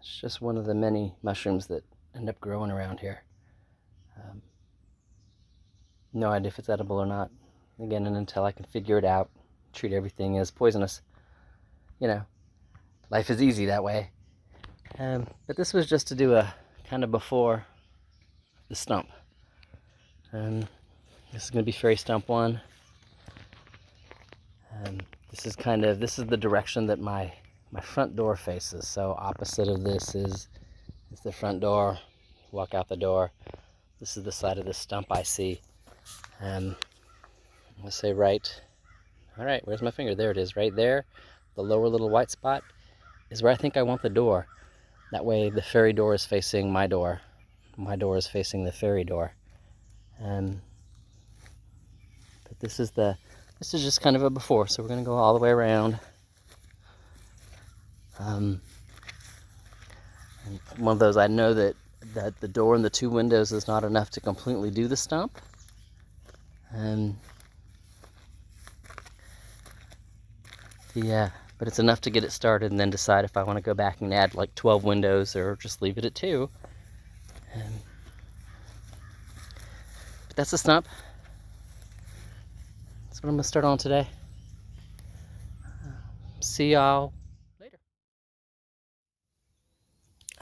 It's just one of the many mushrooms that end up growing around here. No idea if it's edible or not. Again, and until I can figure it out, treat everything as poisonous. You know, life is easy that way. But this was just to do a kind of before the stump. This is going to be Fairy Stump 1. This is the direction that my front door faces. So opposite of this is the front door. Walk out the door. This is the side of the stump I see. Let's say right. All right, where's my finger? There it is, right there. The lower little white spot is where I think I want the door. That way the fairy door is facing my door. My door is facing the fairy door. But this is just kind of a before, so we're going to go all the way around. And one of those, I know that the door and the 2 windows is not enough to completely do the stump. But it's enough to get it started, and then decide if I want to go back and add like 12 windows or just leave it at 2. But that's the stump. That's what I'm going to start on today. See y'all later.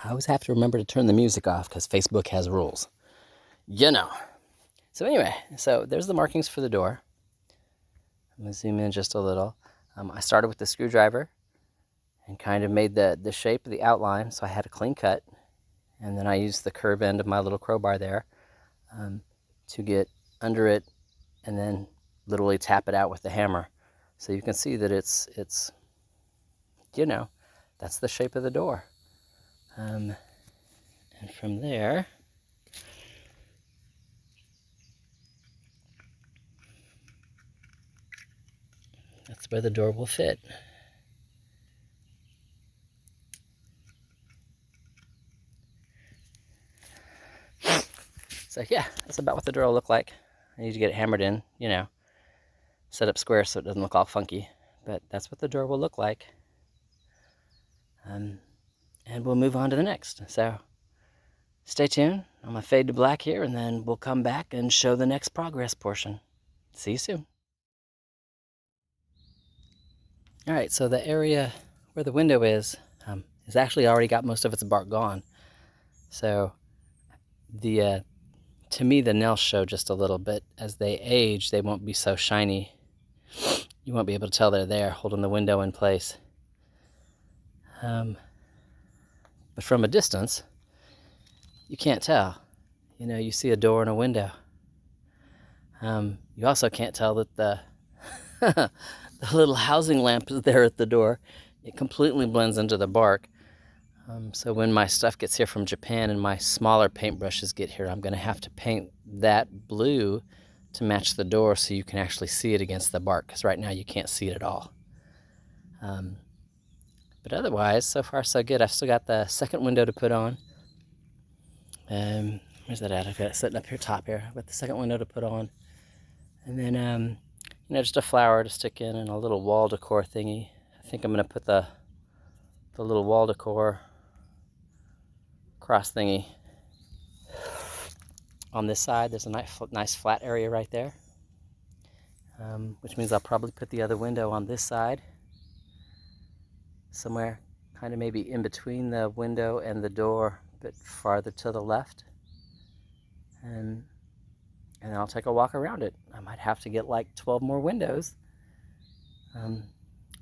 I always have to remember to turn the music off because Facebook has rules. You know. So anyway, there's the markings for the door. I'm going to zoom in just a little. I started with the screwdriver and kind of made the shape of the outline, so I had a clean cut. And then I used the curve end of my little crowbar there to get under it and then literally tap it out with the hammer. So you can see that it's that's the shape of the door. And from there, that's where the door will fit. So yeah, that's about what the door will look like. I need to get it hammered in, set up square so it doesn't look all funky. But that's what the door will look like. And we'll move on to the next. So stay tuned. I'm going to fade to black here, and then we'll come back and show the next progress portion. See you soon. All right, so the area where the window is actually already got most of its bark gone. So to me, the nails show just a little bit. As they age, they won't be so shiny. You won't be able to tell they're there, holding the window in place. But from a distance, you can't tell. You see a door and a window. You also can't tell that the little housing lamp is there at the door. It completely blends into the bark. So when my stuff gets here from Japan and my smaller paintbrushes get here, I'm going to have to paint that blue to match the door so you can actually see it against the bark, because right now you can't see it at all. But otherwise, so far so good. I've still got the second window to put on. Where's that at? I've got it sitting up here top here. I've got the second window to put on. And then, just a flower to stick in and a little wall decor thingy. I think I'm going to put the little wall decor cross thingy on this side. There's a nice flat area right there, which means I'll probably put the other window on this side somewhere, kind of maybe in between the window and the door, a bit farther to the left. And then I'll take a walk around it. I might have to get like 12 more windows,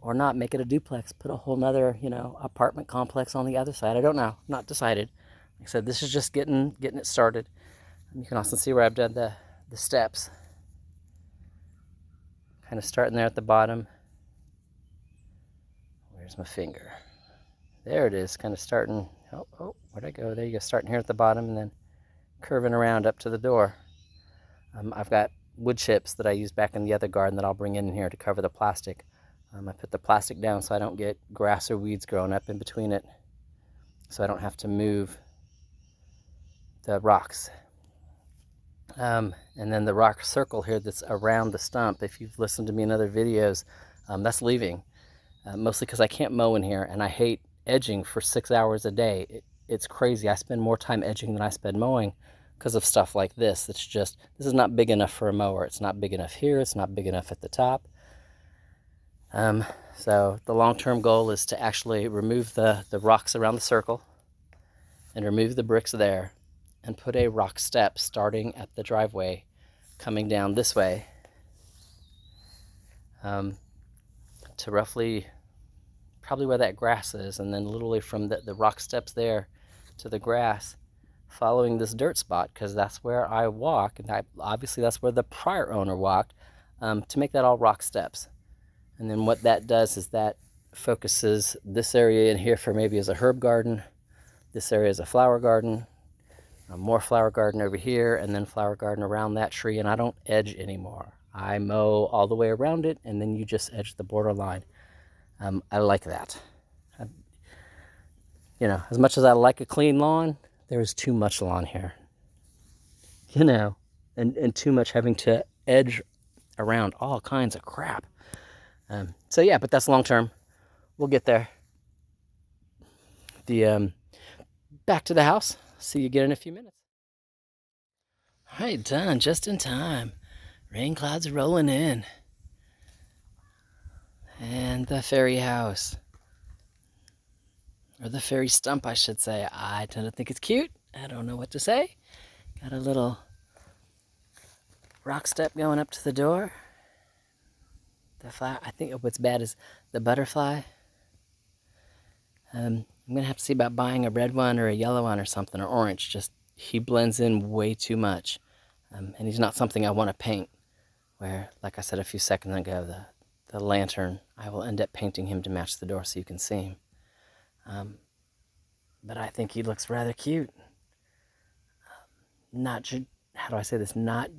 or not, make it a duplex, put a whole nother, apartment complex on the other side. I don't know, not decided. Like I said, this is just getting it started. You can also see where I've done the steps. Kind of starting there at the bottom. Where's my finger? There it is, kind of starting, where'd I go? There you go, starting here at the bottom and then curving around up to the door. I've got wood chips that I used back in the other garden that I'll bring in here to cover the plastic. I put the plastic down so I don't get grass or weeds growing up in between it, so I don't have to move the rocks. And then the rock circle here that's around the stump, if you've listened to me in other videos, that's leaving. Mostly because I can't mow in here, and I hate edging for 6 hours a day. It's crazy. I spend more time edging than I spend mowing because of stuff like this. It's just, this is not big enough for a mower. It's not big enough here. It's not big enough at the top. So the long-term goal is to actually remove the rocks around the circle and remove the bricks there and put a rock step starting at the driveway coming down this way to roughly probably where that grass is, and then literally from the rock steps there to the grass following this dirt spot, because that's where I walk, and obviously that's where the prior owner walked, to make that all rock steps. And then what that does is that focuses this area in here for maybe as a herb garden, this area is a flower garden, more flower garden over here, and then flower garden around that tree. And I don't edge anymore. I mow all the way around it, and then you just edge the border line. I like that. You know, as much as I like a clean lawn, there is too much lawn here. You know, and too much having to edge around all kinds of crap. So yeah, but that's long term. We'll get there. Back to the house. See you again in a few minutes. All right, done just in time. Rain clouds are rolling in. And the fairy house. Or the fairy stump, I should say. I tend to think it's cute. I don't know what to say. Got a little rock step going up to the door. The flower, I think what's bad is the butterfly. I'm gonna have to see about buying a red one or a yellow one or something, or orange. Just, he blends in way too much. And he's not something I want to paint. Where, like I said a few seconds ago, the lantern, I will end up painting him to match the door so you can see him. But I think he looks rather cute. How do I say this? Not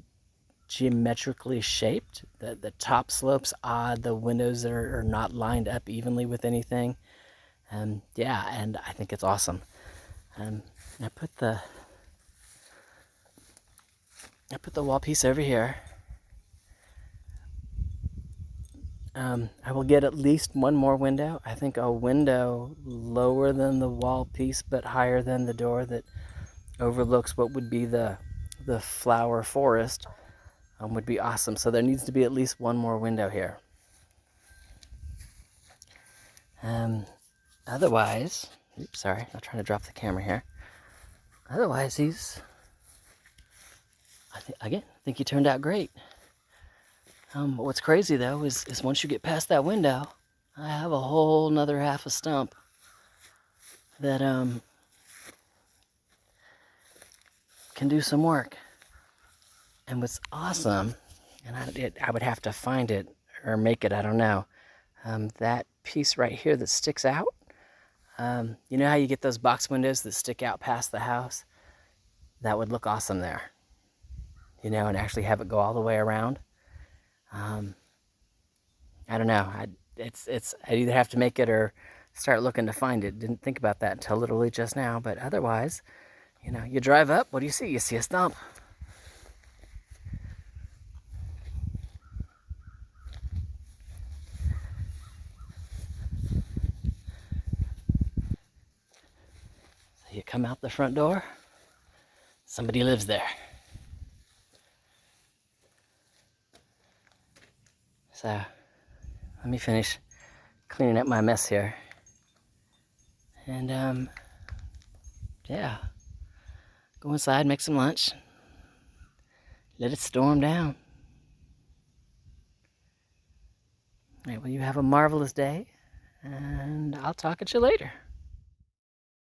geometrically shaped. The top slope's odd. The windows are not lined up evenly with anything. Yeah, and I think it's awesome. I put the wall piece over here. I will get at least one more window. I think a window lower than the wall piece but higher than the door that overlooks what would be the flower forest would be awesome. So there needs to be at least one more window here. Otherwise, oops, sorry, I'm trying to drop the camera here. Otherwise, I think he turned out great. What's crazy though is once you get past that window, I have a whole nother half a stump that can do some work. And what's awesome, and I would have to find it or make it, I don't know. That piece right here that sticks out, you know how you get those box windows that stick out past the house? That would look awesome there. You know, and actually have it go all the way around. I don't know. I'd either have to make it or start looking to find it. Didn't think about that until literally just now. But otherwise, you know, you drive up, what do you see? You see a stump. So you come out the front door, somebody lives there. So let me finish cleaning up my mess here. And yeah, go inside, make some lunch, let it storm down. All right, well, you have a marvelous day, and I'll talk at you later.